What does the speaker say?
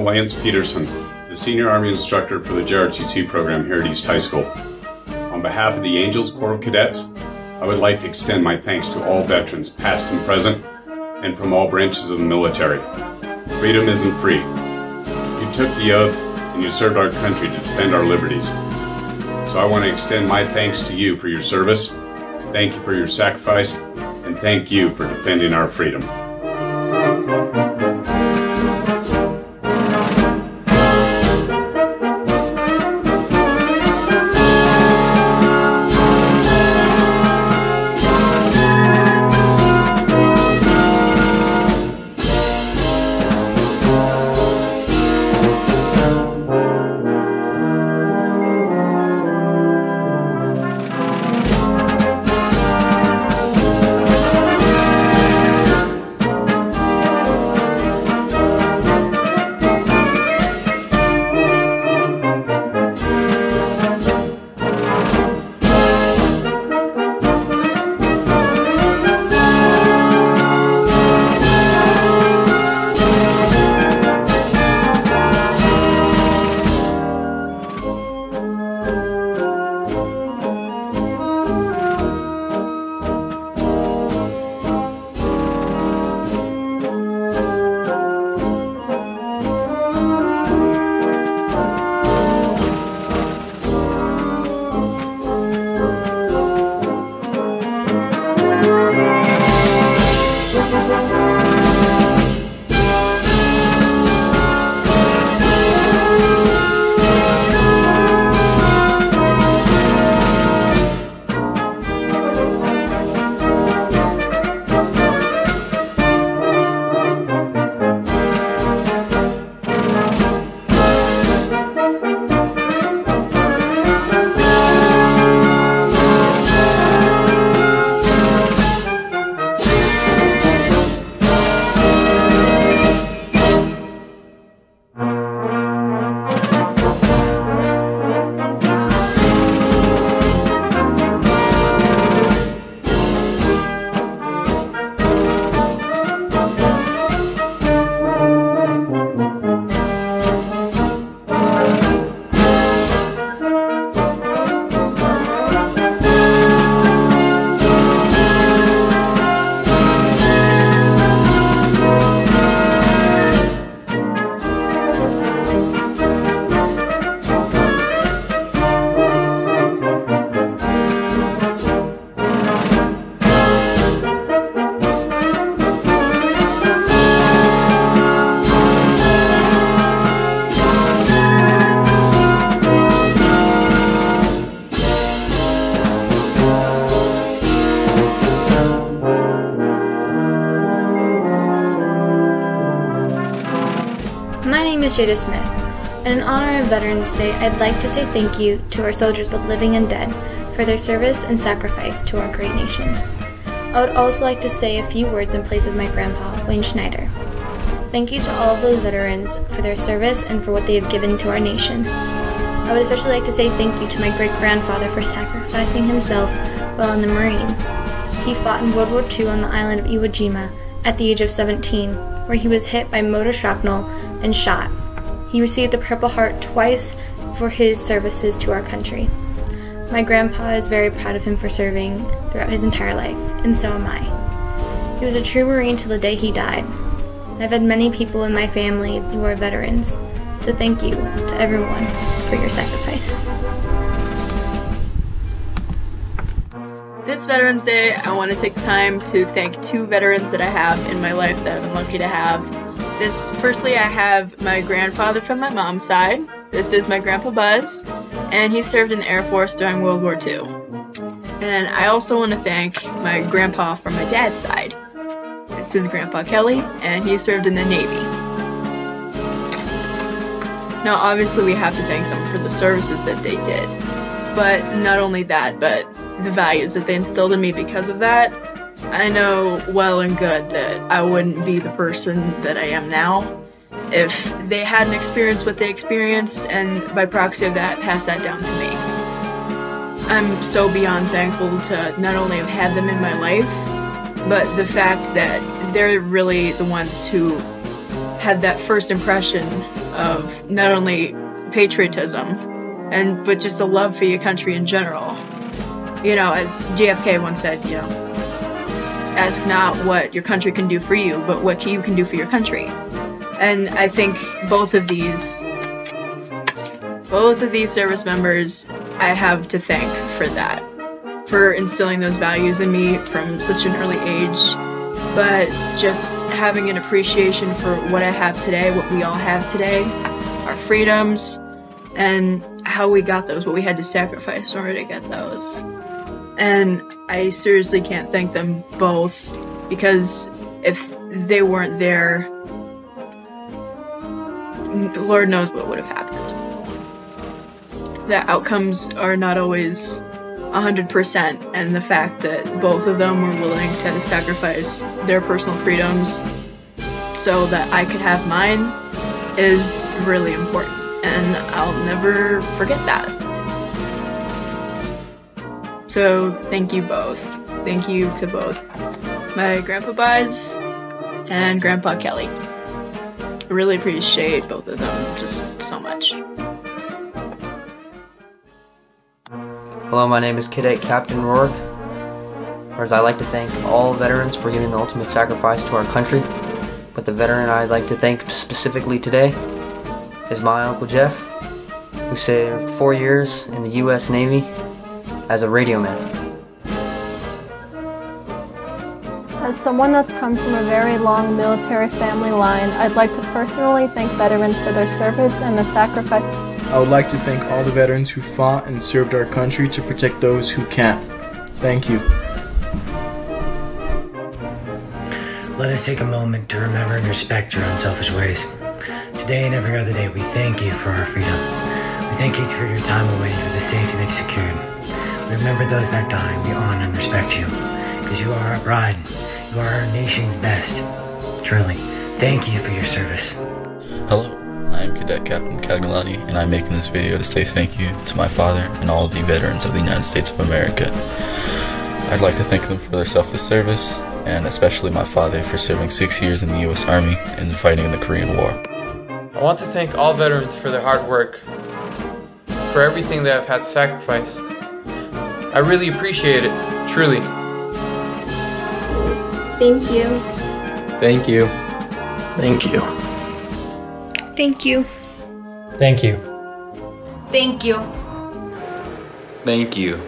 Colonel Lance Peterson, the Senior Army Instructor for the JROTC program here at East High School. On behalf of the Angels Corps of Cadets, I would like to extend my thanks to all veterans, past and present, and from all branches of the military. Freedom isn't free. You took the oath and you served our country to defend our liberties. So I want to extend my thanks to you for your service, thank you for your sacrifice, and thank you for defending our freedom. My name is Jada Smith, and in honor of Veterans Day, I'd like to say thank you to our soldiers, both living and dead, for their service and sacrifice to our great nation. I would also like to say a few words in place of my grandpa, Wayne Schneider. Thank you to all of those veterans for their service and for what they have given to our nation. I would especially like to say thank you to my great-grandfather for sacrificing himself while in the Marines. He fought in World War II on the island of Iwo Jima at the age of 17, where he was hit by motor shrapnel and shot. He received the Purple Heart twice for his services to our country. My grandpa is very proud of him for serving throughout his entire life, and so am I. He was a true Marine till the day he died. I've had many people in my family who are veterans, so thank you to everyone for your sacrifice. This Veterans Day, I want to take the time to thank two veterans that I have in my life that I'm lucky to have. Firstly, I have my grandfather from my mom's side. This is my grandpa Buzz, and he served in the Air Force during World War II. And I also want to thank my grandpa from my dad's side. This is Grandpa Kelly, and he served in the Navy. Now, obviously, we have to thank them for the services that they did. But not only that, but the values that they instilled in me because of that. I know well and good that I wouldn't be the person that I am now if they hadn't experienced what they experienced, and by proxy of that, passed that down to me. I'm so beyond thankful to not only have had them in my life, but the fact that they're really the ones who had that first impression of not only patriotism, but just a love for your country in general. You know, as JFK once said, you know, ask not what your country can do for you, but what you can do for your country. And I think both of these service members I have to thank for that, for instilling those values in me from such an early age, but just having an appreciation for what I have today, what we all have today, our freedoms, and how we got those, what we had to sacrifice in order to get those. And I seriously can't thank them both, because if they weren't there, Lord knows what would have happened. The outcomes are not always 100%, and the fact that both of them were willing to sacrifice their personal freedoms so that I could have mine is really important, and I'll never forget that. So thank you both. Thank you to both my Grandpa Buzz and Grandpa Kelly. I really appreciate both of them just so much. Hello, my name is Cadet Captain Rourke. First, I'd like to thank all veterans for giving the ultimate sacrifice to our country. But the veteran I'd like to thank specifically today is my Uncle Jeff, who served 4 years in the U.S. Navy as a radio man. As someone that's come from a very long military family line, I'd like to personally thank veterans for their service and the sacrifice. I would like to thank all the veterans who fought and served our country to protect those who can't. Thank you. Let us take a moment to remember and respect your unselfish ways. Today and every other day, we thank you for our freedom. We thank you for your time away, for the safety that you secured. We remember those that died. We honor and respect you, because you are our pride. You are our nation's best. Truly, thank you for your service. Hello, I am Cadet Captain Cagalani, and I'm making this video to say thank you to my father and all the veterans of the United States of America. I'd like to thank them for their selfless service, and especially my father for serving 6 years in the U.S. Army and fighting in the Korean War. I want to thank all veterans for their hard work, for everything they have had to sacrifice. I really appreciate it, truly. Thank you. Thank you. Thank you. Thank you. Thank you. Thank you. Thank you.